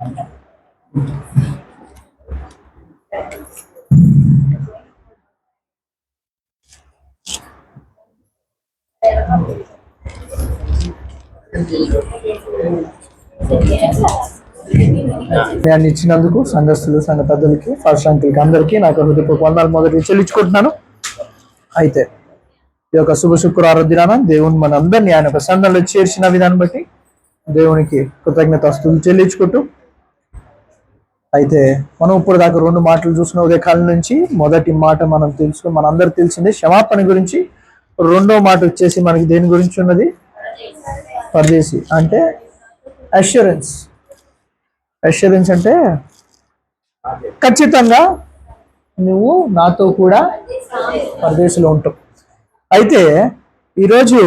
నేను ఇచ్చినందుకు సంఘస్థులు సంఘ పెద్దలకి ఫస్ట్ అంకుల్కి అందరికీ నాకు హృదయపూర్వక వందనాలు మొదటి చెల్లించుకుంటున్నాను. అయితే ఈ యొక్క శుభ శుక్రవారం దినాన దేవుని మన అందరినీ ఆయన ఒక సంఘంలో చేర్చిన విధానం బట్టి దేవునికి కృతజ్ఞతాస్తుతులు చెల్లించుకుంటూ, అయితే మనం ఇప్పుడు దాకా రెండు మాటలు చూసిన ఉదయకాలం నుంచి మొదటి మాట మనం తెలుసుకుని మన అందరికి తెలిసిందే క్షమాపణ గురించి. రెండో మాట వచ్చేసి మనకి దేని గురించి ఉన్నది? పరదేశి అంటే అష్యూరెన్స్. అష్యూరెన్స్ అంటే ఖచ్చితంగా నువ్వు నాతో కూడా పరదేశంలో ఉంటావు. అయితే ఈరోజు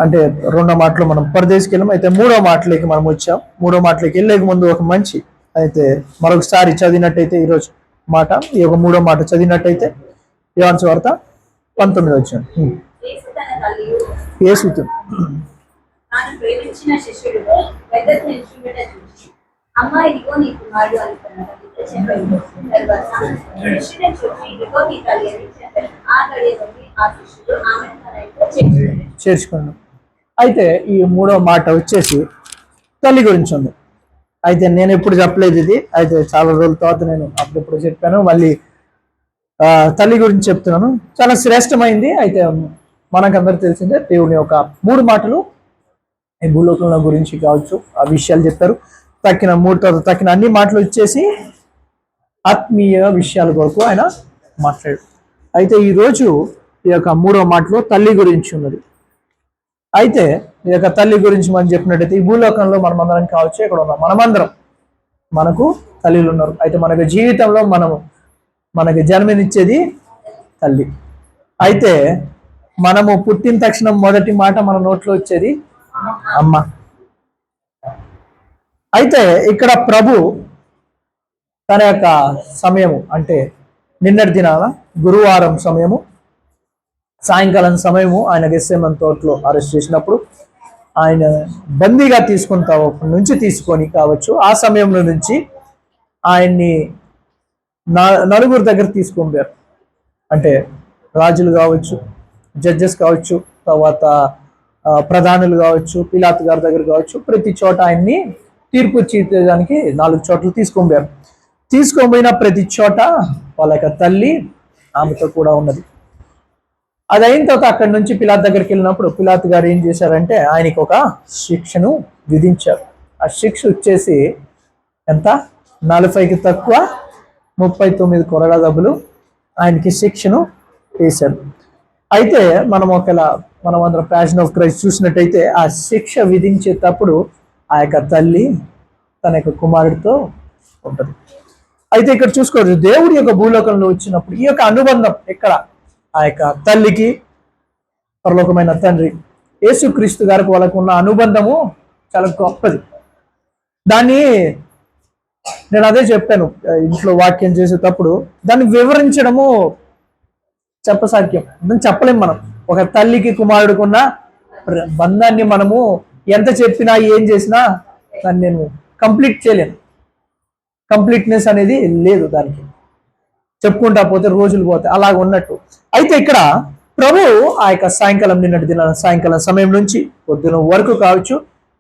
అంటే రెండో మాటలో మనం పరదేశికి వెళ్ళాం. అయితే మూడో మాటలోకి మనం వచ్చాం. మూడో మాటలోకి వెళ్ళేక ముందు ఒక మంచి అయితే మరొకసారి చదివినట్టయితే ఈరోజు మాట ఈ యొక్క మూడో మాట చదివినట్టయితే యోహాను సువార్త 19 వచ్చాం. యేసు చేర్చుకున్నాం. అయితే ఈ మూడో మాట వచ్చేసి తల్లి గురించి ఉంది. అయితే నేను ఎప్పుడు చెప్పలేదు ఇది. అయితే చాలా రోజుల తర్వాత నేను అప్పుడెప్పుడు చెప్పాను. మళ్ళీ తల్లి గురించి చెప్తున్నాను. చాలా శ్రేష్టమైంది. అయితే మనకందరికి తెలిసిందే దేవుని యొక్క మూడు మాటలు ఈ భూలోకంలో గురించి కావచ్చు ఆ విషయాలు చెప్పారు. తక్కిన మూడు తర్వాత తక్కిన అన్ని మాటలు వచ్చేసి ఆత్మీయ విషయాల కొరకు ఆయన మాట్లాడాడు. అయితే ఈరోజు ఈ యొక్క మూడో మాటలో తల్లి గురించి ఉన్నది. అయితే ఈ యొక్క తల్లి గురించి మనం చెప్పినట్టయితే ఈ భూలోకంలో మనమందరం కావచ్చు ఇక్కడ ఉన్నాం. మనకు తల్లిలు ఉన్నారు. అయితే మనకు జీవితంలో మనకి జన్మనిచ్చేది తల్లి. అయితే మనము పుట్టిన తక్షణం మొదటి మాట మన నోట్లో వచ్చేది అమ్మ. అయితే ఇక్కడ ప్రభు తన యొక్క సమయము అంటే నిన్నటి దినాన గురువారం సమయము సాయంకాలం సమయము ఆయన గెత్సేమనే తోటలో అరెస్ట్ చేసినప్పుడు ఆయన బందీగా తీసుకొని కావచ్చు ఆ సమయంలో నుంచి ఆయన్ని నలుగురు దగ్గర తీసుకొని పోయారు. అంటే రాజులు కావచ్చు, జడ్జెస్ కావచ్చు, తర్వాత ప్రధానులు కావచ్చు, పిలాతు గారి దగ్గర కావచ్చు, ప్రతి చోట ఆయన్ని తీర్పు చేయడానికి 4 చోట్ల తీసుకొని పోయారు. తీసుకొని పోయిన ప్రతి చోట వాళ్ళ యొక్క తల్లి ఆమెతో కూడా ఉన్నది. అది అయిన తర్వాత అక్కడి నుంచి పిలాతు దగ్గరికి వెళ్ళినప్పుడు పిలాతు గారు ఏం చేశారంటే ఆయనకి ఒక శిక్షను విధించారు. ఆ శిక్ష వచ్చేసి ఎంత? 40కి తక్కువ 39 కొరడా దెబ్బలు ఆయనకి శిక్షను వేశారు. అయితే మనం అందరం ప్యాషన్ ఆఫ్ క్రైస్ట్ చూసినట్టయితే ఆ శిక్ష విధించేటప్పుడు ఆ యొక్క తల్లి తన యొక్క కుమారుడితో ఉంటుంది. అయితే ఇక్కడ చూసుకోవచ్చు దేవుడి యొక్క భూలోకంలో వచ్చినప్పుడు ఈ యొక్క అనుబంధం ఎక్కడ ఆ యొక్క తల్లికి పరలోకమైన తండ్రి యేసుక్రీస్తు గారికి వాళ్ళకు ఉన్న అనుబంధము చాలా గొప్పది. దాన్ని నేను అదే చెప్పాను ఇంట్లో వాక్యం చేసేటప్పుడు. దాన్ని వివరించడము చెప్పసాధ్యం, దాన్ని చెప్పలేము మనం. ఒక తల్లికి కుమారుడికి ఉన్న బంధాన్ని మనము ఎంత చెప్పినా ఏం చేసినా దాన్ని నేను కంప్లీట్ చేయలేను. కంప్లీట్నెస్ అనేది లేదు దానికి. చెప్పుకుంటా పోతే రోజులు పోతాయి అలాగ ఉన్నట్టు. అయితే ఇక్కడ ప్రభు ఆ యొక్క నిన్నటి దిన సాయంకాలం సమయం నుంచి పొద్దున వరకు కావచ్చు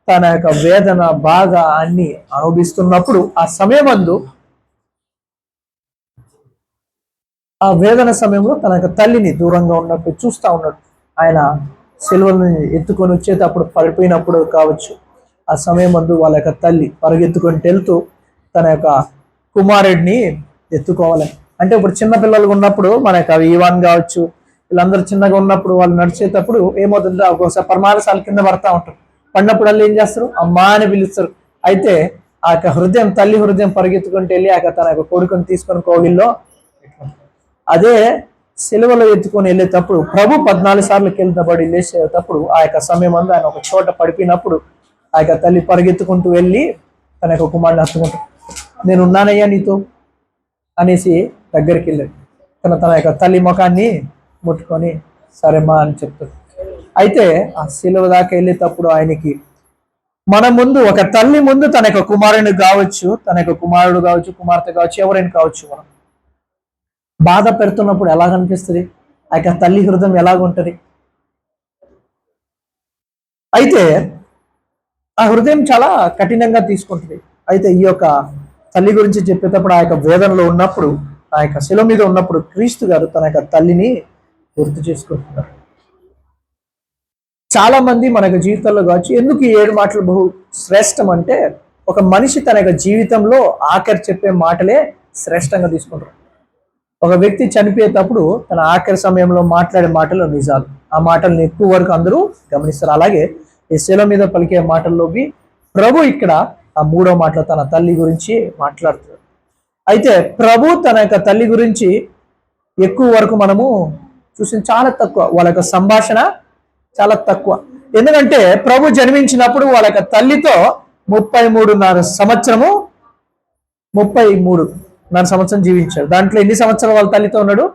తన యొక్క వేదన బాధ అన్ని అనుభవిస్తున్నప్పుడు ఆ సమయమందు ఆ వేదన సమయంలో తన యొక్క తల్లిని దూరంగా ఉన్నట్టు చూస్తూ ఉన్నట్టు ఆయన సిలువని ఎత్తుకొని వచ్చేటప్పుడు పడిపోయినప్పుడు కావచ్చు ఆ సమయమందు వాళ్ళ యొక్క తల్లి పరిగెత్తుకొని వెళ్తూ తన యొక్క కుమారుడిని ఎత్తుకోవాలి. అంటే ఇప్పుడు చిన్నపిల్లలు ఉన్నప్పుడు మన యొక్క ఈవాన్ కావచ్చు వీళ్ళందరూ చిన్నగా ఉన్నప్పుడు వాళ్ళు నడిచేటప్పుడు ఏమవుతుందో ఒక్కోసారి పరమారసాల కింద పడతా ఉంటారు. పడినప్పుడు వాళ్ళు ఏం చేస్తారు? అమ్మా అని పిలుస్తారు. అయితే ఆ యొక్క హృదయం తల్లి హృదయం పరిగెత్తుకుంటూ వెళ్ళి ఆ తన యొక్క కొడుకుని తీసుకొని కోవిల్లో అదే సిలువలో ఎత్తుకొని వెళ్ళేటప్పుడు ప్రభు 14 సార్లు కింద పడి లేచేటప్పుడు ఆ యొక్క సమయం అందు ఆయన ఒక చోట పడిపోయినప్పుడు ఆ యొక్క తల్లి పరిగెత్తుకుంటూ వెళ్ళి తన యొక్క కుమారుని హత్తుకుంటాడు. నేను ఉన్నానయ్యా నీతో అనేసి దగ్గరికి వెళ్ళాడు. తన యొక్క తల్లి ముఖాన్ని ముట్టుకొని సరేమా అని చెప్తాడు. అయితే ఆ సిలువ దాకా వెళ్ళేటప్పుడు ఆయనకి మన ముందు ఒక తల్లి ముందు తన యొక్క కుమారుని కావచ్చు, తన యొక్క కుమారుడు కావచ్చు, కుమార్తె కావచ్చు, ఎవరైనా కావచ్చు, మనం బాధ పెడుతున్నప్పుడు ఎలా కనిపిస్తుంది, ఆ యొక్క తల్లి హృదయం ఎలాగుంటది? అయితే ఆ హృదయం చాలా కఠినంగా తీసుకుంటుంది. అయితే ఈ యొక్క తల్లి గురించి చెప్పేటప్పుడు ఆ యొక్క వేదనలో ఉన్నప్పుడు, ఆ యొక్క శిల మీద ఉన్నప్పుడు క్రీస్తు గారు తన యొక్క తల్లిని గుర్తు చేసుకుంటున్నారు. చాలా మంది మన యొక్క జీవితంలో కావచ్చు, ఎందుకు ఈ 7 మాటలు బహు శ్రేష్టం అంటే, ఒక మనిషి తన యొక్క జీవితంలో ఆఖరి చెప్పే మాటలే శ్రేష్టంగా తీసుకుంటారు. ఒక వ్యక్తి చనిపోయేటప్పుడు తన ఆఖరి సమయంలో మాట్లాడే మాటలు నిజాలు. ఆ మాటలను ఎక్కువ వరకు అందరూ గమనిస్తారు. అలాగే ఈ శిల మీద పలికే మాటల్లోకి ప్రభు ఇక్కడ ఆ 3వ మాటలో తన తల్లి గురించి మాట్లాడుతారు. అయితే ప్రభు తన యొక్క తల్లి గురించి ఎక్కువ వరకు మనము చూసిన చాలా తక్కువ. వాళ్ళ యొక్క సంభాషణ చాలా తక్కువ. ఎందుకంటే ప్రభు జన్మించినప్పుడు వాళ్ళ యొక్క తల్లితో 33.5 సంవత్సరము 33.5 సంవత్సరం జీవించాడు. దాంట్లో ఎన్ని సంవత్సరాలు వాళ్ళ తల్లితో ఉన్నాడు?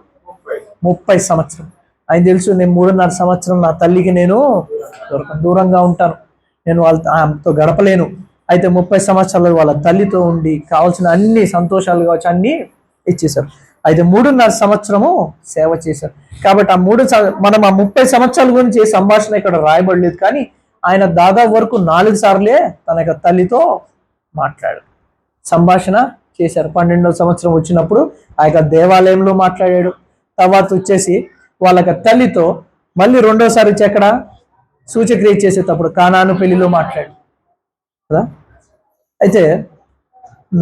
30 సంవత్సరం. ఆయన తెలుసు, నేను 3.5 సంవత్సరం నా తల్లికి నేను దూరంగా ఉంటాను, నేను వాళ్ళతో గడపలేను. అయితే 30 సంవత్సరాలు వాళ్ళ తల్లితో ఉండి కావాల్సిన అన్ని సంతోషాలు కావచ్చు అన్ని ఇచ్చేశారు. అయితే 3.5 సంవత్సరము సేవ చేశారు. కాబట్టి మనం ఆ 30 సంవత్సరాల గురించి ఏ సంభాషణ ఇక్కడ రాయబడలేదు, కానీ ఆయన దాదాపు వరకు 4 సార్లే తన యొక్క తల్లితో మాట్లాడారు, సంభాషణ చేశారు. 12వ సంవత్సరం వచ్చినప్పుడు ఆ యొక్క దేవాలయంలో మాట్లాడాడు. తర్వాత వచ్చేసి వాళ్ళ తల్లితో మళ్ళీ 2వసారి వచ్చి ఎక్కడ సూచక్రియ చేసేటప్పుడు కానాను పెళ్లిలో మాట్లాడు కదా. అయితే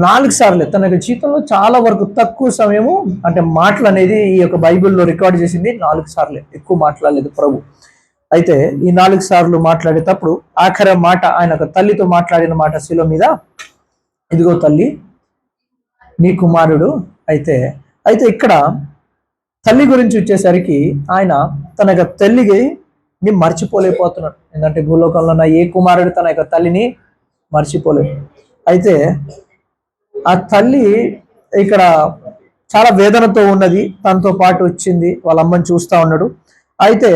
4 సార్లే తన యొక్క జీవితంలో చాలా వరకు తక్కువ సమయము, అంటే మాటలు అనేది ఈ యొక్క బైబిల్లో రికార్డ్ చేసింది 4 సార్లే, ఎక్కువ మాట్లాడలేదు ప్రభు. అయితే ఈ 4 సార్లు మాట్లాడేటప్పుడు ఆఖరి మాట ఆయన యొక్క తల్లితో మాట్లాడిన మాట శిలువ మీద, ఇదిగో తల్లి నీ కుమారుడు. అయితే ఇక్కడ తల్లి గురించి వచ్చేసరికి ఆయన తన యొక్క తల్లిని మర్చిపోలేకపోతున్నాడు. ఎందుకంటే భూలోకంలో ఉన్న ఏ కుమారుడు తన యొక్క తల్లిని మర్చిపోలేదు. అయితే ఆ తల్లి ఇక్కడ చాలా వేదనతో ఉన్నది, తనతో పాటు వచ్చింది, వాళ్ళ అమ్మని చూస్తూ ఉన్నాడు. అయితే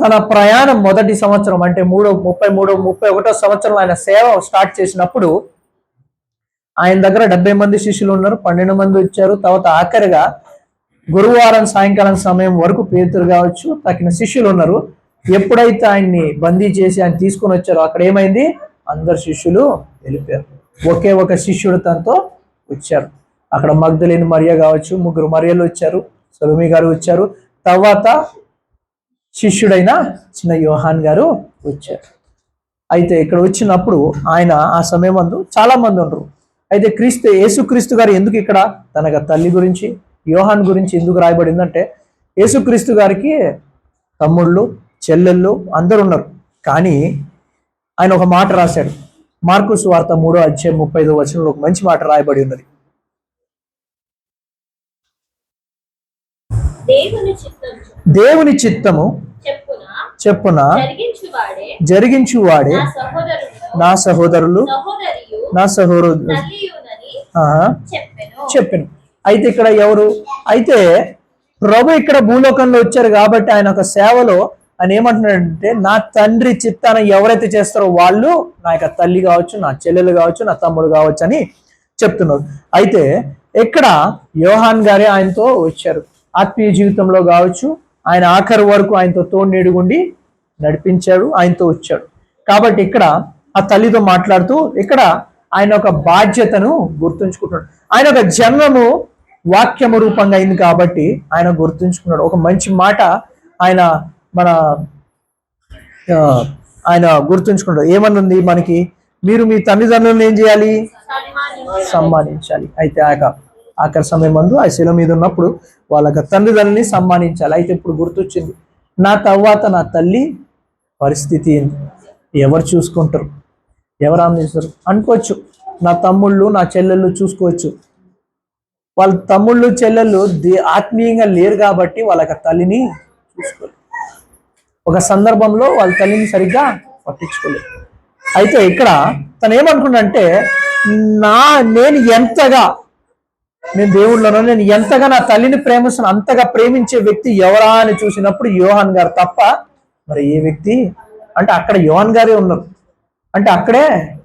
తన ప్రయాణం మొదటి సంవత్సరం అంటే 31వ సంవత్సరం ఆయన సేవ స్టార్ట్ చేసినప్పుడు ఆయన దగ్గర 70 మంది శిష్యులు ఉన్నారు, 12 మంది వచ్చారు. తర్వాత ఆఖరిగా గురువారం సాయంకాలం సమయం వరకు పేతురు కావచ్చు తగిన శిష్యులు ఉన్నారు. ఎప్పుడైతే ఆయన్ని బందీ చేసి ఆయన తీసుకొని వచ్చారో అక్కడ ఏమైంది, అందరు శిష్యులు వెళ్ళిపోయారు. ఒకే ఒక శిష్యుడు తనతో వచ్చారు. అక్కడ మగ్దలేని మరియ కావచ్చు, 3 మరియలు వచ్చారు, సలోమి గారు వచ్చారు, తర్వాత శిష్యుడైన చిన్న యోహాన్ గారు వచ్చారు. అయితే ఇక్కడ వచ్చినప్పుడు ఆయన ఆ సమయం అందు చాలా మంది ఉండరు. అయితే యేసుక్రీస్తు గారు ఎందుకు ఇక్కడ తన తల్లి గురించి యోహాన్ గురించి ఎందుకు రాయబడిందంటే, యేసుక్రీస్తు గారికి తమ్ముళ్ళు చెల్లెళ్ళు అందరు ఉన్నారు. కానీ ఆయన ఒక మాట రాశాడు. మార్కు సువార్త 3వ అధ్యాయం 35వ వచనంలో ఒక మంచి మాట రాయబడి ఉన్నది. దేవుని చిత్తము చెప్పున జరిగించువాడే నా సహోదరులు నా సహోదరులు చెప్పాను. అయితే ఇక్కడ ఎవరు? అయితే ప్రభు ఇక్కడ భూలోకంలో వచ్చారు కాబట్టి ఆయన ఒక సేవలో ఆయన ఏమంటున్నాడంటే, నా తండ్రి చిత్తాన్ని ఎవరైతే చేస్తారో వాళ్ళు నా యొక్క తల్లి కావచ్చు, నా చెల్లెలు కావచ్చు, నా తమ్ముడు కావచ్చు అని చెప్తున్నారు. అయితే ఇక్కడ యోహాన్ గారే ఆయనతో వచ్చారు. ఆత్మీయ జీవితంలో కావచ్చు ఆయన ఆఖరి వరకు ఆయనతో తోడునీడుగుండి నడిపించాడు, ఆయనతో వచ్చాడు. కాబట్టి ఇక్కడ ఆ తల్లితో మాట్లాడుతూ ఇక్కడ ఆయన ఒక బాధ్యతను గుర్తుంచుకుంటున్నాడు. ఆయన ఒక జన్మము వాక్యము రూపంగా అయింది కాబట్టి ఆయన గుర్తుంచుకున్నాడు. ఒక మంచి మాట ఆయన గుర్తుంచుకున్నాడు. ఏమనుంది మనకి, మీరు మీ తల్లిదండ్రులను ఏం చేయాలి, సన్మానించాలి. అయితే ఆఖరి సమయం మందు ఆ శిల మీద ఉన్నప్పుడు వాళ్ళ తల్లిదండ్రులని సన్మానించాలి. అయితే ఇప్పుడు గుర్తొచ్చింది, నా తర్వాత నా తల్లి పరిస్థితి ఏంటి, ఎవరు చూసుకుంటారు, ఎవరు ఆనందిస్తారు అనుకోవచ్చు. నా తమ్ముళ్ళు నా చెల్లెళ్ళు చూసుకోవచ్చు. వాళ్ళ తమ్ముళ్ళు చెల్లెళ్ళు ఆత్మీయంగా లేరు కాబట్టి వాళ్ళ తల్లిని చూసుకోలేదు. ఒక సందర్భంలో వాళ్ళ తల్లిని సరిగ్గా పట్టించుకోలేదు. అయితే ఇక్కడ తను ఏమనుకున్నాడంటే, నేను దేవుళ్ళను నేను ఎంతగా నా తల్లిని ప్రేమిస్తాను, అంతగా ప్రేమించే వ్యక్తి ఎవరా అని చూసినప్పుడు యోహాన్ గారు తప్ప మరి ఏ వ్యక్తి అంటే అక్కడ యోహాన్ గారే ఉన్నారు. అంటే అక్కడే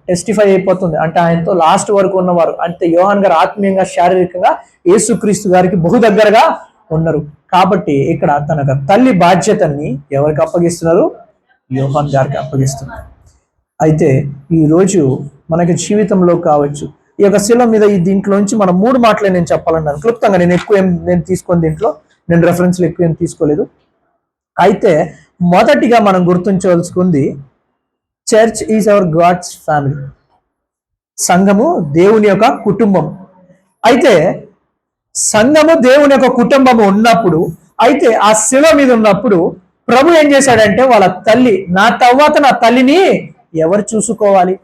టెస్టిఫై అయిపోతుంది. అంటే ఆయనతో లాస్ట్ వరకు ఉన్నవారు అంటే యోహాన్ గారు ఆత్మీయంగా శారీరకంగా యేసుక్రీస్తు గారికి బహు దగ్గరగా ఉన్నారు. కాబట్టి ఇక్కడ తన తల్లి బాధ్యతని ఎవరికి అప్పగిస్తున్నారు? యోహాన్ గారికి అప్పగిస్తున్నారు. అయితే ఈరోజు మనకి జీవితంలో కావచ్చు ఈ యొక్క శిల మీద ఈ దీంట్లోంచి మనం 3 మాటలే నేను చెప్పాలన్నాను క్లుప్తంగా. నేను ఎక్కువ నేను తీసుకొని దీంట్లో నేను రెఫరెన్స్లు ఎక్కువ ఏం తీసుకోలేదు. అయితే మొదటిగా మనం గుర్తుంచవలసుకుంది church is our God's family. సంఘము దేవుని యొక్క కుటుంబం. అయితే సంఘము దేవుని యొక్క కుటుంబము ఉన్నప్పుడు, అయితే ఆ శిల మీద ఉన్నప్పుడు ప్రభు ఏం చేశాడంటే వాళ్ళ తల్లి, నా తర్వాత నా తల్లిని ఎవరు చూసుకోవాలి,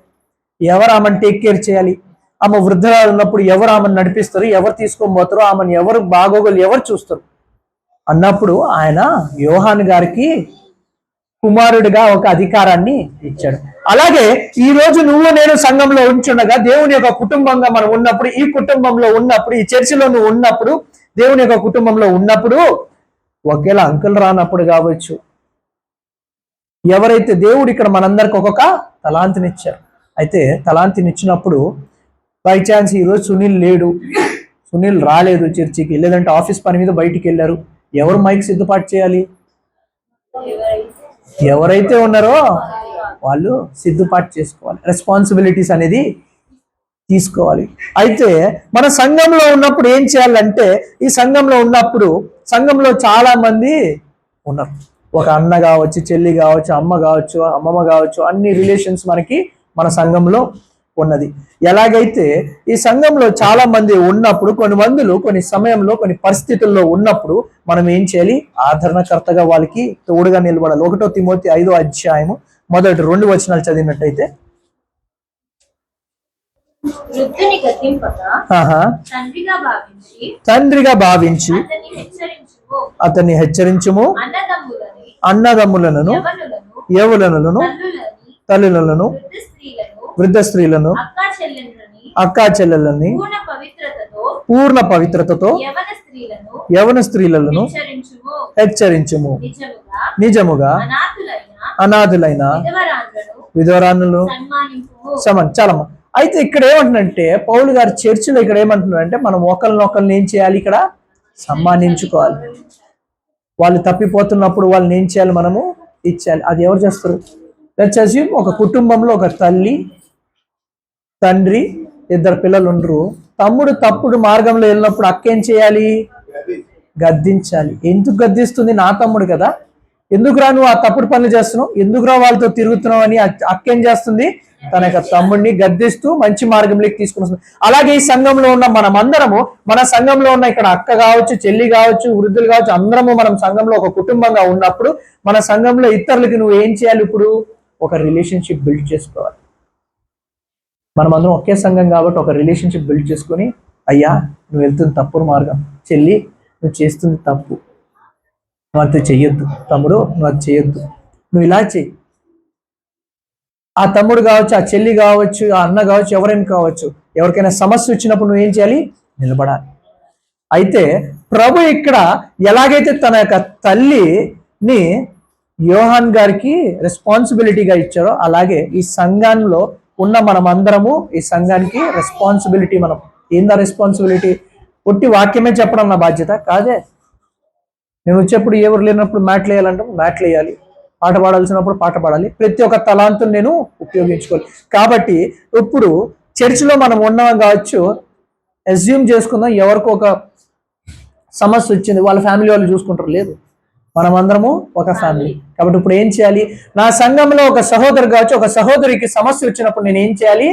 ఎవరు ఆమెను టేక్ కేర్ చేయాలి, ఆమె వృద్ధురాలు ఉన్నప్పుడు ఎవరు ఆమెను నడిపిస్తారు, ఎవరు తీసుకొని పోతారు, ఆమెను ఎవరు బాగోగులు ఎవరు చూస్తారు అన్నప్పుడు ఆయన యోహాను గారికి కుమారుడిగా ఒక అధికారాన్ని ఇచ్చాడు. అలాగే ఈ రోజు నువ్వు నేను సంఘంలో ఉంచుండగా దేవుని యొక్క కుటుంబంగా మనం ఉన్నప్పుడు, ఈ కుటుంబంలో ఉన్నప్పుడు, ఈ చర్చిలో నువ్వు ఉన్నప్పుడు, దేవుని యొక్క కుటుంబంలో ఉన్నప్పుడు, ఒకేలా అంకుల్ రానప్పుడు కావచ్చు, ఎవరైతే దేవుడు ఇక్కడ మనందరికి ఒక్కొక్క తలాంతినిచ్చారు. అయితే తలాంతినిచ్చినప్పుడు బై ఛాన్స్ ఈరోజు సునీల్ లేడు, సునీల్ రాలేదు చర్చికి, లేదంటే ఆఫీస్ పని మీద బయటికి వెళ్ళారు, ఎవరు మైక్ సిద్ధపాటు చేయాలి? ఎవరైతే ఉన్నారో వాళ్ళు సిద్ధపాటు చేసుకోవాలి, రెస్పాన్సిబిలిటీస్ అనేది తీసుకోవాలి. అయితే మన సంఘంలో ఉన్నప్పుడు ఏం చేయాలంటే, ఈ సంఘంలో ఉన్నప్పుడు సంఘంలో చాలా మంది ఉన్నారు. ఒక అన్న కావచ్చు, చెల్లి కావచ్చు, అమ్మ కావచ్చు, అమ్మమ్మ కావచ్చు, అన్ని రిలేషన్స్ మనకి మన సంఘంలో ఉన్నది. ఎలాగైతే ఈ సంఘంలో చాలా మంది ఉన్నప్పుడు, కొన్ని మందులు కొన్ని సమయంలో కొన్ని పరిస్థితుల్లో ఉన్నప్పుడు మనం ఏం చేయాలి? ఆదరణకర్తగా వాళ్ళకి తోడుగా నిలబడాలి. 1 తిమోతి 5వ అధ్యాయము మొదటి 2 వచనాలు చదివినట్టయితే, తండ్రిగా భావించి అతన్ని హెచ్చరించుము, అన్నదమ్ములను, యవనులను, తల్లులను, వృద్ధ స్త్రీలను, అక్కా చెల్లెలని పూర్ణ పవిత్రతతో యవన స్త్రీలను హెచ్చరించుము. నిజముగా అనాథులైన విధవరాన్నులు చాలమ్మా. అయితే ఇక్కడ ఏమంటున్నంటే పౌలు గారి చర్చిలో ఇక్కడ ఏమంటున్నారంటే, మనం ఒకరినొకరిని ఏం చేయాలి? ఇక్కడ సమ్మానించుకోవాలి. వాళ్ళు తప్పిపోతున్నప్పుడు వాళ్ళని ఏం చేయాలి? మనము ఇచ్చేయాలి. అది ఎవరు చేస్తారు? లెట్స్ అస్యూమ్ ఒక కుటుంబంలో ఒక తల్లి, తండ్రి, 2 పిల్లలు ఉండరు. తమ్ముడు తప్పుడు మార్గంలో వెళ్ళినప్పుడు అక్క ఏం చేయాలి? గద్దించాలి. ఎందుకు గద్దిస్తుంది? నా తమ్ముడు కదా, ఎందుకురా నువ్వు ఆ తప్పుడు పనులు చేస్తున్నావు, ఎందుకురా వాళ్ళతో తిరుగుతున్నావు అని అక్క ఏం చేస్తుంది? తన యొక్క తమ్ముడిని గద్దిస్తూ మంచి మార్గంలోకి తీసుకుని వస్తుంది. అలాగే ఈ సంఘంలో ఉన్న మనమందరము, మన సంఘంలో ఉన్న ఇక్కడ అక్క కావచ్చు, చెల్లి కావచ్చు, వృద్ధులు కావచ్చు, అందరము మనం సంఘంలో ఒక కుటుంబంగా ఉన్నప్పుడు మన సంఘంలో ఇతరులకి నువ్వు ఏం చేయాలి? ఇప్పుడు ఒక రిలేషన్షిప్ బిల్డ్ చేసుకోవాలి. మనమందరం ఒకే సంఘం కాబట్టి ఒక రిలేషన్షిప్ బిల్డ్ చేసుకొని, అయ్యా నువ్వు వెళ్తుంది తప్పుడు మార్గం, చెల్లి నువ్వు చేస్తుంది తప్పు, నువ్వు అంత చెయ్యొద్దు, తమ్ముడు నువ్వు అది చేయొద్దు, నువ్వు ఇలా చెయ్యి. ఆ తమ్ముడు కావచ్చు, ఆ చెల్లి కావచ్చు, ఆ అన్న కావచ్చు, ఎవరైనా కావచ్చు, ఎవరికైనా సమస్య వచ్చినప్పుడు నువ్వేం చేయాలి? నిలబడాలి. అయితే ప్రభు ఇక్కడ ఎలాగైతే తన యొక్క తల్లిని యోహాన్ గారికి రెస్పాన్సిబిలిటీగా ఇచ్చారో, అలాగే ఈ సంఘంలో ఉన్న మనమందరము ఈ సంఘానికి రెస్పాన్సిబిలిటీ. మనం ఏందా రెస్పాన్సిబిలిటీ? ఒట్టి వాక్యమే చెప్పడం నా బాధ్యత కాదే. నేను వచ్చేప్పుడు ఎవరు లేనప్పుడు మ్యాట్లు వేయాలంటే మ్యాట్లు వేయాలి, పాట పాడాల్సినప్పుడు పాట పాడాలి, ప్రతి ఒక్క తలాంతుని నేను ఉపయోగించుకోవాలి. కాబట్టి ఇప్పుడు చర్చిలో మనం ఉన్నాం కావచ్చు, అజ్యూమ్ చేసుకుందాం ఎవరికో ఒక సమస్య వచ్చింది, వాళ్ళ ఫ్యామిలీ వాళ్ళు చూసుకుంటారు. లేదు, మనమందరము ఒక ఫ్యామిలీ. కాబట్టి ఇప్పుడు ఏం చేయాలి? నా సంఘంలో ఒక సహోదరు కావచ్చు, ఒక సహోదరికి సమస్య వచ్చినప్పుడు నేను ఏం చేయాలి?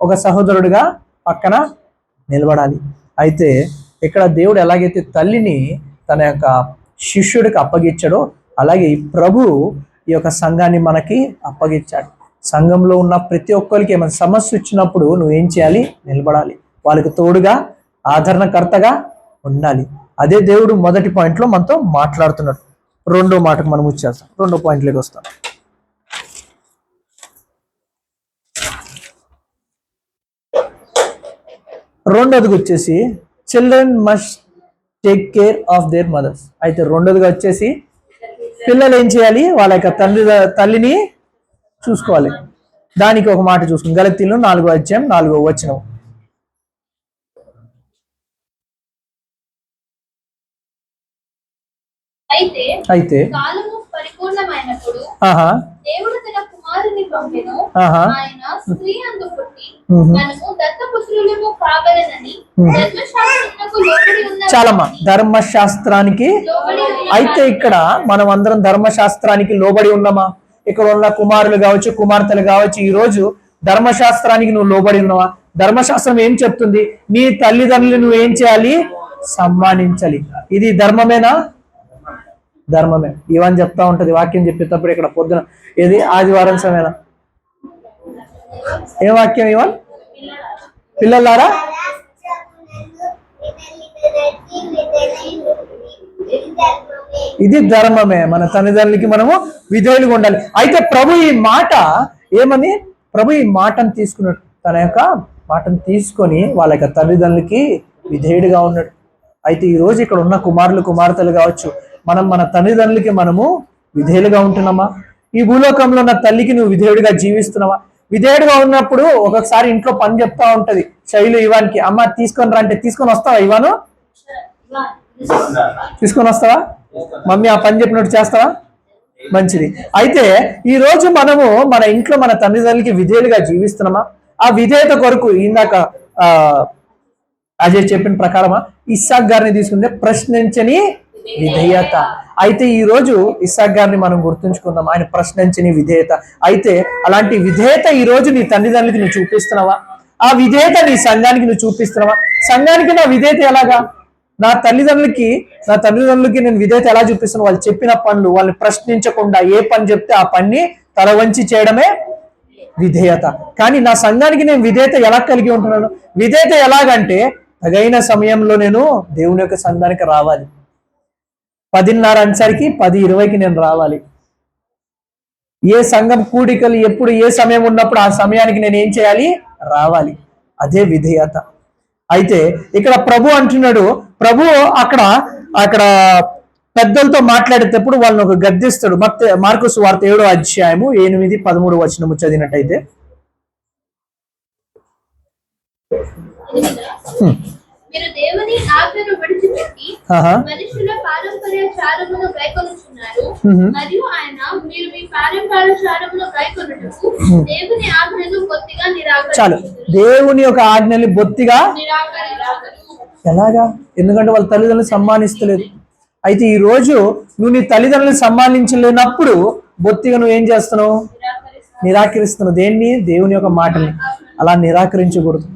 ఒక సహోదరుడిగా పక్కన నిలబడాలి. అయితే ఇక్కడ దేవుడు ఎలాగైతే తల్లిని తన యొక్క శిష్యుడికి అప్పగించాడో, అలాగే ఈ ప్రభు ఈ యొక్క సంఘాన్ని మనకి అప్పగించాడు. సంఘంలో ఉన్న ప్రతి ఒక్కరికి ఏమైనా సమస్య వచ్చినప్పుడు నువ్వేం చేయాలి? నిలబడాలి. వాళ్ళకి తోడుగా ఆదరణకర్తగా ఉండాలి. అదే దేవుడు మొదటి పాయింట్లో మనతో మాట్లాడుతున్నాడు. 2వ మాటకు మనం వచ్చేస్తాం, 2వ పాయింట్లోకి వస్తాం. రెండోదిగా వచ్చేసి children must take care of their mothers. అయితే రెండోదిగా వచ్చేసి పిల్లలు ఏం చేయాలి? వాళ్ళ యొక్క తల్లిని చూసుకోవాలి. దానికి ఒక మాట చూసుకుని గలతీయులు 4వ అధ్యాయం 4వ వచనం. అయితే కాలము పరిపూర్ణమైనప్పుడు దేవుడు తన కుమారుని పంపెను. ఆయన స్త్రీ అందు పుట్టి మనము దత్తపుత్రులము కావాలనని ధర్మశాస్త్రమునకు లోబడి ఉన్న చాలమ్మా ధర్మశాస్త్రానికి. అయితే ఇక్కడ మనం అందరం ధర్మశాస్త్రానికి లోబడి ఉన్నామా? ఇక్కడ ఉన్న కుమారులు కావచ్చు, కుమార్తెలు కావచ్చు, ఈ రోజు ధర్మశాస్త్రానికి నువ్వు లోబడి ఉన్నావా? ధర్మశాస్త్రం ఏం చెప్తుంది? నీ తల్లిదండ్రులు నువ్వు ఏం చేయాలి? సమ్మానించాలి. ఇది ధర్మమేనా? ధర్మమే. ఇవని చెప్తా ఉంటది వాక్యం చెప్పేటప్పుడు. ఇక్కడ పొద్దున ఏది ఆదివారం సమయన ఏ వాక్యం ఇవన్? పిల్లలారా ఇది ధర్మమే. మన తల్లిదండ్రులకి మనము విధేయులుగా ఉండాలి. అయితే ప్రభు ఈ మాట ఏమని? ప్రభు ఈ మాటను తీసుకున్నాడు, తన యొక్క మాటను తీసుకొని వాళ్ళ యొక్క తల్లిదండ్రులకి విధేయుడిగా ఉన్నాడు. అయితే ఈ రోజు ఇక్కడ ఉన్న కుమారులు కుమార్తెలు కావచ్చు, మనం మన తల్లిదండ్రులకి మనము విధేయులుగా ఉంటున్నామా? ఈ భూలోకంలో ఉన్న తల్లికి నువ్వు విధేయుడిగా జీవిస్తున్నావా? విధేయుడిగా ఉన్నప్పుడు ఒక్కొక్కసారి ఇంట్లో పని చెప్తా ఉంటది శైలు ఇవానికి, అమ్మ తీసుకొని రా అంటే తీసుకొని వస్తావా? ఇవాను తీసుకొని వస్తావా? మమ్మీ ఆ పని చెప్పినట్టు చేస్తావా? మంచిది. అయితే ఈ రోజు మనము మన ఇంట్లో మన తల్లిదండ్రులకి విధేయులుగా జీవిస్తున్నామా? ఆ విధేయత కొరకు ఇందాక అజయ్ చెప్పిన ప్రకారమా ఇస్సాక్ గారిని తీసుకుంటే ప్రశ్నించని విధేయత. అయితే ఈ రోజు ఇస్సాక్ గారిని మనం గుర్తుంచుకుందాం, ఆయన ప్రశ్నించని విధేయత. అయితే అలాంటి విధేయత ఈ రోజు నీ తల్లిదండ్రులకి నువ్వు చూపిస్తున్నావా? ఆ విధేయత నీ సంఘానికి నువ్వు చూపిస్తున్నావా? సంఘానికి నా విధేయత ఎలాగా? నా తల్లిదండ్రులకి నేను విధేయత ఎలా చూపిస్తున్నాను? వాళ్ళు చెప్పిన పనులు వాళ్ళని ప్రశ్నించకుండా ఏ పని చెప్తే ఆ పని తల వంచి చేయడమే విధేయత. కానీ నా సంఘానికి నేను విధేయత ఎలా కలిగి ఉంటున్నాను? విధేయత ఎలాగంటే తగైన సమయంలో నేను దేవుని యొక్క సంఘానికి రావాలి. 10:30 ansరికి 10:20కి నేను రావాలి. ఏ సంఘం కూడికలు ఎప్పుడు ఏ సమయం ఉన్నప్పుడు ఆ సమయానికి నేను ఏం చేయాలి? రావాలి. అదే విధేయత. అయితే ఇక్కడ ప్రభు అంటున్నాడు, ప్రభు అక్కడ పెద్దలతో మాట్లాడేటప్పుడు వాళ్ళని ఒక గద్దిస్తాడు. మార్కు సువార్త 7వ అధ్యాయము 8-13 వచనము చదివినట్టయితే, మీరు దేవుని ఆజ్ఞను విడిచిపెట్టి మనుషుల పారంపర్యాచారమును గైకొనుచున్నారు, మరియు ఆయన మీరు మీ పారంపర్యాచారమును గైకొనుటకు దేవుని ఆజ్ఞను బొత్తిగా చాలు దేవుని యొక్క ఆజ్ఞని బొత్తిగా ఎలాగా? ఎందుకంటే వాళ్ళ తల్లిదండ్రులు సమ్మానిస్తలేదు. అయితే ఈ రోజు నువ్వు నీ తల్లిదండ్రులను సమ్మానించలేనప్పుడు బొత్తిగా నువ్వు ఏం చేస్తున్నావు? నిరాకరిస్తున్నావు. దేన్ని? దేవుని యొక్క మాటని. అలా నిరాకరించకూడదు.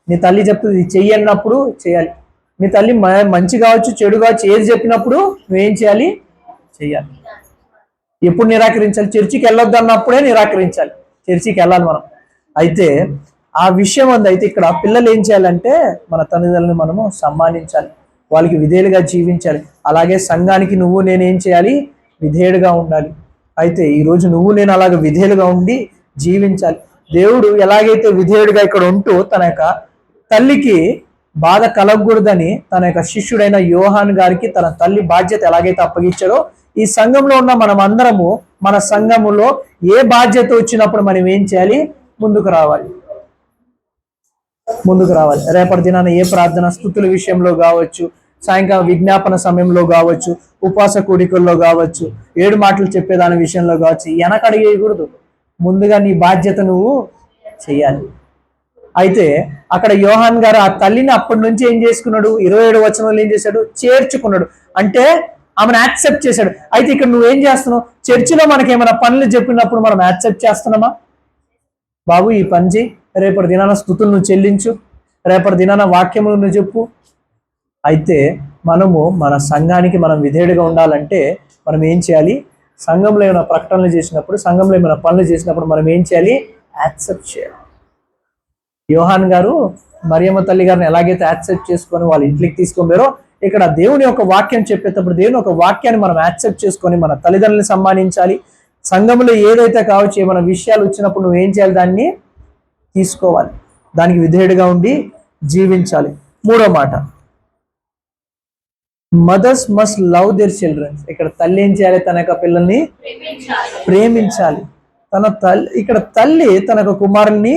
నీ తల్లి చెప్తుంది చెయ్యి అన్నప్పుడు చేయాలి. నీ తల్లి మంచి కావచ్చు చెడు కావచ్చు ఏది చెప్పినప్పుడు నువ్వేం చేయాలి? చెయ్యాలి. ఎప్పుడు నిరాకరించాలి? చర్చికి వెళ్ళొద్దు అన్నప్పుడే నిరాకరించాలి. చర్చికి వెళ్ళాలి మనం. అయితే ఆ విషయం ఉంది. అయితే ఇక్కడ పిల్లలు ఏం చేయాలంటే మన తల్లిదండ్రులను మనము సమ్మానించాలి, వాళ్ళకి విధేయులుగా జీవించాలి. అలాగే సంఘానికి నువ్వు నేనేం చేయాలి? విధేయుడుగా ఉండాలి. అయితే ఈరోజు నువ్వు నేను అలాగే విధేయులుగా ఉండి జీవించాలి. దేవుడు ఎలాగైతే విధేయుడిగా ఇక్కడ ఉంటూ తన యొక్క తల్లికి బాధ కలగకూడదని తన యొక్క శిష్యుడైన యోహాన్ గారికి తన తల్లి బాధ్యత ఎలాగైతే అప్పగించాడో, ఈ సంఘంలో ఉన్న మనం అందరము మన సంఘములో ఏ బాధ్యత వచ్చినప్పుడు మనం ఏం చేయాలి? ముందుకు రావాలి. రేపటి దినాన ఏ ప్రార్థన స్తుతుల విషయంలో కావచ్చు, సాయంకాలం విజ్ఞాపన సమయంలో కావచ్చు, ఉపవాస కూడికల్లో కావచ్చు, 7 మాటలు చెప్పేదాని విషయంలో కావచ్చు, వెనకడిగేయకూడదు. ముందుగా నీ బాధ్యత నువ్వు చేయాలి. అయితే అక్కడ యోహాన్ గారు ఆ తల్లిని అప్పటి నుంచి ఏం చేసుకున్నాడు? 27 వచనంలో ఏం చేశాడు? చేర్చుకున్నాడు. అంటే ఆమెను యాక్సెప్ట్ చేశాడు. అయితే ఇక్కడ నువ్వేం చేస్తున్నావు? చర్చిలో మనకి ఏమైనా పనులు చెప్పినప్పుడు మనం యాక్సెప్ట్ చేస్తున్నామా? బాబు ఈ పని చేయి, రేపటి దినాన స్తుతులు నువ్వు చెల్లించు, రేపటి దినాన వాక్యములు నువ్వు చెప్పు. అయితే మనము మన సంఘానికి మనం విధేయుడిగా ఉండాలంటే మనం ఏం చేయాలి? సంఘంలో ఏమైనా ప్రకటనలు చేసినప్పుడు, సంఘంలో ఏమైనా పనులు చేసినప్పుడు మనం ఏం చేయాలి? యాక్సెప్ట్ చేయాలి. యోహాన్ గారు మరియమ్మ తల్లి గారిని ఎలాగైతే యాక్సెప్ట్ చేసుకొని వాళ్ళ ఇంట్లోకి తీసుకొని ఇక్కడ దేవుని యొక్క వాక్యం చెప్పేటప్పుడు దేవుని ఒక వాక్యాన్ని మనం యాక్సెప్ట్ చేసుకొని మన తల్లిదండ్రులను సమ్మానించాలి. సంఘంలో ఏదైతే కావచ్చు ఏమైనా విషయాలు వచ్చినప్పుడు నువ్వు ఏం చేయాలి? దాన్ని తీసుకోవాలి, దానికి విధేయుడిగా ఉండి జీవించాలి. 3వ మాట, mothers must love their childrens. ఇక్కడ తల్లి ఏం చేయాలి? తన యొక్క పిల్లల్ని ప్రేమించాలి. తన తల్లి, ఇక్కడ తల్లి తన యొక్క కుమారుని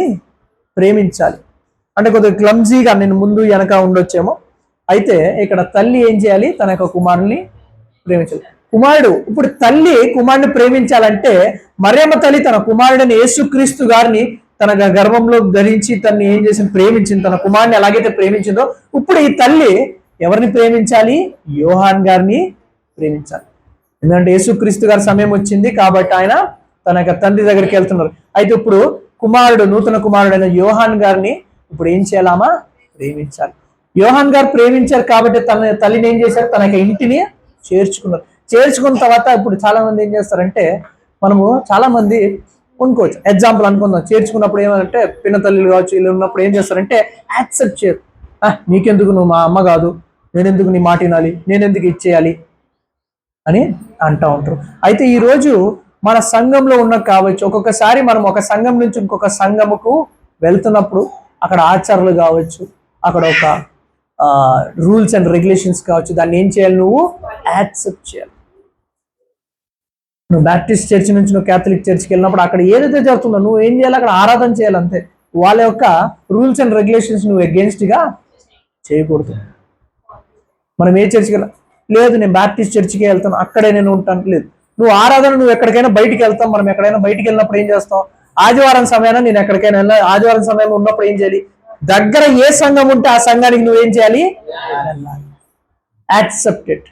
ప్రేమించాలి. అంటే కొద్దిగా క్లమ్జీగా నేను ముందు వెనక ఉండొచ్చేమో, అయితే ఇక్కడ తల్లి ఏం చేయాలి, తన యొక్క కుమారుని ప్రేమించాలి. కుమారుడు, ఇప్పుడు తల్లి కుమారుని ప్రేమించాలంటే మరియమ్మ తల్లి తన కుమారుడిని యేసుక్రీస్తు గారిని తన గర్భంలో ధరించి తనని ఏం చేసి ప్రేమించింది, తన కుమారుని ఎలాగైతే ప్రేమించిందో ఇప్పుడు ఈ తల్లి ఎవరిని ప్రేమించాలి, యోహాన్ గారిని ప్రేమించాలి. ఎందుకంటే యేసుక్రీస్తు గారి సమయం వచ్చింది కాబట్టి ఆయన తన యొక్క తండ్రి దగ్గరికి వెళ్తున్నారు. అయితే ఇప్పుడు కుమారుడు, నూతన కుమారుడైన యోహాన్ గారిని ఇప్పుడు ఏం చేయాలామా, ప్రేమించాలి. యోహాన్ గారు ప్రేమించారు కాబట్టి తన తల్లిని ఏం చేశారు, తన యొక్క ఇంటిని చేర్చుకున్నారు. చేర్చుకున్న తర్వాత ఇప్పుడు చాలా మంది ఏం చేస్తారంటే, మనము చాలా మంది అనుకోవచ్చు, ఎగ్జాంపుల్ అనుకుందాం, చేర్చుకున్నప్పుడు ఏమంటే పిన్న తల్లిలు కావచ్చు, వీళ్ళు ఉన్నప్పుడు ఏం చేస్తారంటే యాక్సెప్ట్ చేయరు. నీకెందుకు, నువ్వు మా అమ్మ కాదు, నేనెందుకు నీ మాట వినాలి, నేనెందుకు ఇచ్చేయాలి అని అంటూ ఉంటారు. అయితే ఈరోజు మన సంఘంలో ఉన్న కావచ్చు, ఒక్కొక్కసారి మనం ఒక సంఘం నుంచి ఇంకొక సంఘముకు వెళ్తున్నప్పుడు అక్కడ ఆచారాలు కావచ్చు, అక్కడ ఒక రూల్స్ అండ్ రెగ్యులేషన్స్ కావచ్చు, దాన్ని ఏం చేయాలి, నువ్వు యాక్సెప్ట్ చేయాలి. నువ్వు బ్యాప్టిస్ట్ చర్చ్ నుంచి నువ్వు క్యాథలిక్ చర్చ్కి వెళ్ళినప్పుడు అక్కడ ఏదైతే జరుగుతుందో నువ్వు ఏం చేయాలి, అక్కడ ఆరాధన చేయాలి అంతే. వాళ్ళ యొక్క రూల్స్ అండ్ రెగ్యులేషన్స్ నువ్వు అగేన్స్ట్గా చేయకూడదు. మనం ఏ చర్చికి లేదు, నేను బ్యాప్టిస్ట్ చర్చికి వెళ్తాను, అక్కడే నేను ఉంటాను, లేదు. నువ్వు ఆరాధన నువ్వు ఎక్కడికైనా బయటికి వెళ్తాం, మనం ఎక్కడైనా బయటికి వెళ్ళినప్పుడు ఏం చేస్తాం, ఆదివారం సమయాన నేను ఎక్కడికైనా వెళ్ళాలి, ఆదివారం సమయంలో ఉన్నప్పుడు ఏం చేయాలి, దగ్గర ఏ సంఘం ఉంటే ఆ సంఘానికి నువ్వేం చేయాలి, యాక్సెప్టెడ్.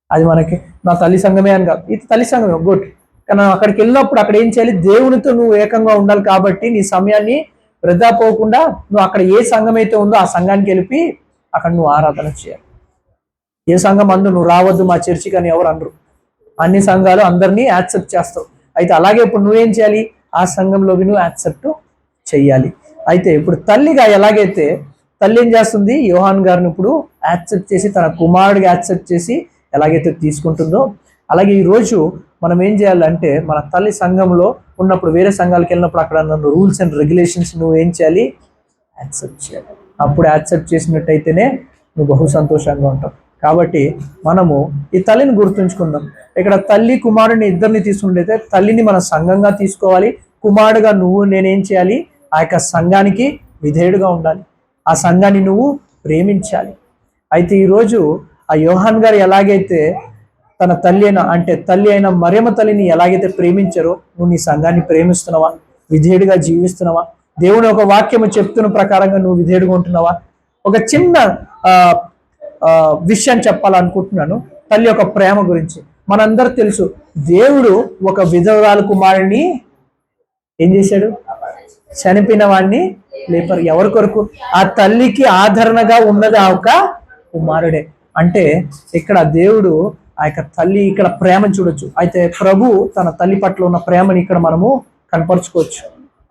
అది మనకి నా తల్లి సంఘమే అని కాదు, ఇది తల్లి సంఘమే గుడ్, కానీ అక్కడికి వెళ్ళినప్పుడు అక్కడ ఏం చేయాలి, దేవునితో నువ్వు ఏకంగా ఉండాలి. కాబట్టి నీ సమయాన్ని వృధా పోకుండా నువ్వు అక్కడ ఏ సంఘం అయితే ఉందో ఆ సంఘానికి వెళ్ళి అక్కడ నువ్వు ఆరాధన చేయాలి. ఏ సంఘం అందు నువ్వు రావద్దు మా చర్చికి అని ఎవరు అనరు, అన్ని సంఘాలు అందరినీ యాక్సెప్ట్ చేస్తావు. అయితే అలాగే ఇప్పుడు నువ్వేం చేయాలి, ఆ సంఘంలోకి నువ్వు యాక్సెప్ట్ చెయ్యాలి. అయితే ఇప్పుడు తల్లిగా ఎలాగైతే తల్లి ఏం చేస్తుంది, యోహాన్ గారిని ఇప్పుడు యాక్సెప్ట్ చేసి తన కుమారుడిగా యాక్సెప్ట్ చేసి ఎలాగైతే తీసుకుంటుందో, అలాగే ఈరోజు మనం ఏం చేయాలంటే మన తల్లి సంఘంలో ఉన్నప్పుడు వేరే సంఘాలకు వెళ్ళినప్పుడు అక్కడ నన్ను రూల్స్ అండ్ రెగ్యులేషన్స్ నువ్వు ఏం చేయాలి, యాక్సెప్ట్ చేయాలి. అప్పుడు యాక్సెప్ట్ చేసినట్టయితేనే నువ్వు బహు సంతోషంగా ఉంటావు. కాబట్టి మనము ఈ తల్లిని గుర్తుంచుకుందాం. ఇక్కడ తల్లి కుమారుడిని ఇద్దరిని తీసుకుంటే తల్లిని మన సంఘంగా తీసుకోవాలి, కుమారుడుగా నువ్వు నేనేం చేయాలి, ఆ యొక్క సంఘానికి విధేయుడుగా ఉండాలి, ఆ సంఘాన్ని నువ్వు ప్రేమించాలి. అయితే ఈరోజు ఆ యోహాన్ గారు ఎలాగైతే తన తల్లి అయిన మరియమ్మ తల్లిని ఎలాగైతే ప్రేమించారో నువ్వు నీ సంఘాన్ని ప్రేమిస్తున్నావా, విధేయుడిగా జీవిస్తున్నావా, దేవుని ఒక వాక్యము చెప్తున్న ప్రకారంగా నువ్వు విధేయుడిగా ఉంటున్నావా? ఒక చిన్న విషయం చెప్పాలనుకుంటున్నాను తల్లి యొక్క ప్రేమ గురించి. మనందరూ తెలుసు, దేవుడు ఒక విధవరాలు కుమారుని ఏం చేశాడు, చనిపోయిన వాడిని లేపరు. ఎవరి కొరకు? ఆ తల్లికి ఆదరణగా ఉన్నది ఆ ఒక కుమారుడే. అంటే ఇక్కడ దేవుడు ఆ యొక్క తల్లి ఇక్కడ ప్రేమను చూడొచ్చు. అయితే ప్రభు తన తల్లి పట్ల ఉన్న ప్రేమని ఇక్కడ మనము కనపరుచుకోవచ్చు.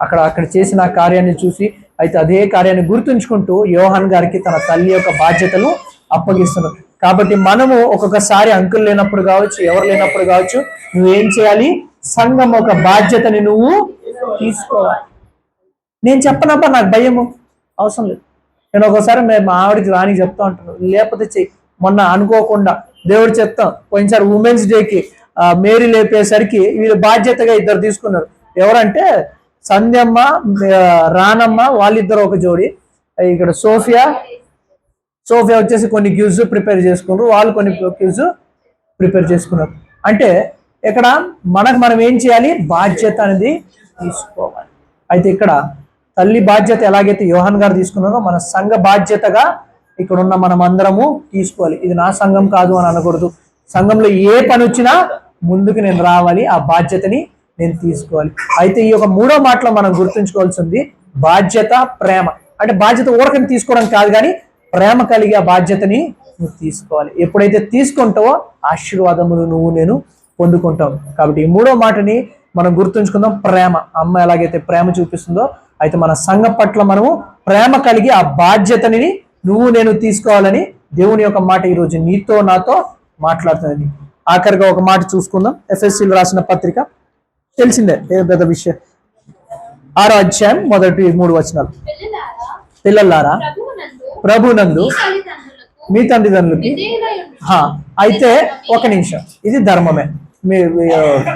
అక్కడ చేసిన కార్యాన్ని చూసి అయితే అదే కార్యాన్ని గుర్తుంచుకుంటూ యోహాన్ గారికి తన తల్లి యొక్క బాధ్యతలు అప్పగిస్తున్నారు. కాబట్టి మనము ఒక్కొక్కసారి అంకులు లేనప్పుడు కావచ్చు, ఎవరు లేనప్పుడు కావచ్చు, నువ్వేం చేయాలి, సంఘం ఒక బాధ్యతని నువ్వు తీసుకోవాలి. నేను చెప్పనప్ప నాకు భయము అవసరం లేదు. నేను ఒకసారి మా ఆవిడకి రానికి చెప్తా ఉంటాను, లేకపోతే చెయ్యి. మొన్న అనుకోకుండా దేవుడు చెప్తాం, పోయినసారి ఉమెన్స్ డేకి మేరీ లేపేసరికి వీళ్ళు బాధ్యతగా ఇద్దరు తీసుకున్నారు. ఎవరంటే సంధ్యమ్మ, రానమ్మ, వాళ్ళిద్దరు ఒక జోడి. ఇక్కడ సోఫియా వచ్చేసి కొన్ని క్యూజ్ ప్రిపేర్ చేసుకున్నారు, వాళ్ళు కొన్ని క్యూజ్ ప్రిపేర్ చేసుకున్నారు. అంటే ఇక్కడ మనం ఏం చేయాలి, బాధ్యత అనేది తీసుకోవాలి. అయితే ఇక్కడ తల్లి బాధ్యత ఎలాగైతే యోహాన్ గారు తీసుకున్నారో మన సంఘ బాధ్యతగా ఇక్కడ ఉన్న మనం అందరము తీసుకోవాలి. ఇది నా సంఘం కాదు అని అనకూడదు. సంఘంలో ఏ పని వచ్చినా ముందుకు నేను రావాలి, ఆ బాధ్యతని నేను తీసుకోవాలి. అయితే ఈ యొక్క మూడో మాటలో మనం గుర్తుంచుకోవాల్సింది బాధ్యత, ప్రేమ. అంటే బాధ్యత ఊరకని తీసుకోవడం కాదు, కానీ ప్రేమ కలిగి ఆ బాధ్యతని నువ్వు తీసుకోవాలి. ఎప్పుడైతే తీసుకుంటావో ఆశీర్వాదములు నువ్వు నేను పొందుకుంటావు. కాబట్టి ఈ మూడో మాటని మనం గుర్తుంచుకుందాం, ప్రేమ. అమ్మ ఎలాగైతే ప్రేమ చూపిస్తుందో అయితే మన సంఘం పట్ల మనము ప్రేమ కలిగి ఆ బాధ్యతని నువ్వు నేను తీసుకోవాలని దేవుని యొక్క మాట ఈరోజు నీతో నాతో మాట్లాడుతుంది. ఆఖరిగా ఒక మాట చూసుకుందాం. ఎఫ్ఎస్సీలు రాసిన పత్రిక తెలిసిందే, ఏ పెద్ద విషయం. 6వ అధ్యాయం మొదటి 3 వచనాలు. పిల్లలారా ప్రభునందు మీ తల్లిదండ్రులకి అయితే ఒక నిమిషం, ఇది ధర్మమే.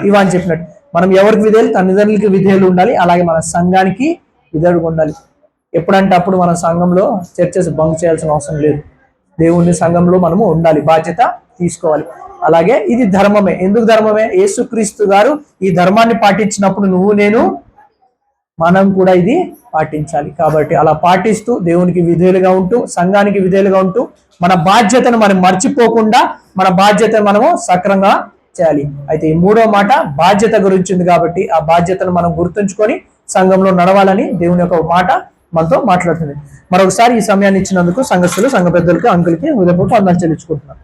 ఇవాన్ చెప్పినట్టు మనం ఎవరికి విధేయులు? తల్లిదండ్రులకి విధేయులు ఉండాలి, అలాగే మన సంఘానికి విధేయుడుగా ఉండాలి. ఎప్పుడంటే అప్పుడు మన సంఘంలో చర్చెస్ బంక్ చేయాల్సిన అవసరం లేదు. దేవుని సంఘంలో మనము ఉండాలి, బాధ్యత తీసుకోవాలి. అలాగే ఇది ధర్మమే. ఎందుకు ధర్మమే? యేసుక్రీస్తు గారు ఈ ధర్మాన్ని పాటించినప్పుడు నువ్వు నేను మనం కూడా ఇది పాటించాలి. కాబట్టి అలా పాటిస్తూ దేవునికి విధేయులుగా ఉంటూ సంఘానికి విధేయులుగా ఉంటూ మన బాధ్యతను మనం మర్చిపోకుండా మన బాధ్యతను మనము సక్రంగా చేయాలి. అయితే ఈ మూడో మాట బాధ్యత గురించి ఉంది కాబట్టి ఆ బాధ్యతను మనం గుర్తుంచుకొని సంఘంలో నడవాలని దేవుని యొక్క మాట మనతో మాట్లాడుతుంది. మరొకసారి ఈ సమయాన్ని ఇచ్చినందుకు సంఘస్థులు, సంఘ పెద్దలకి, అంకులకి హృదయపూర్వక వందనాలు చెల్లించుకుంటున్నాను.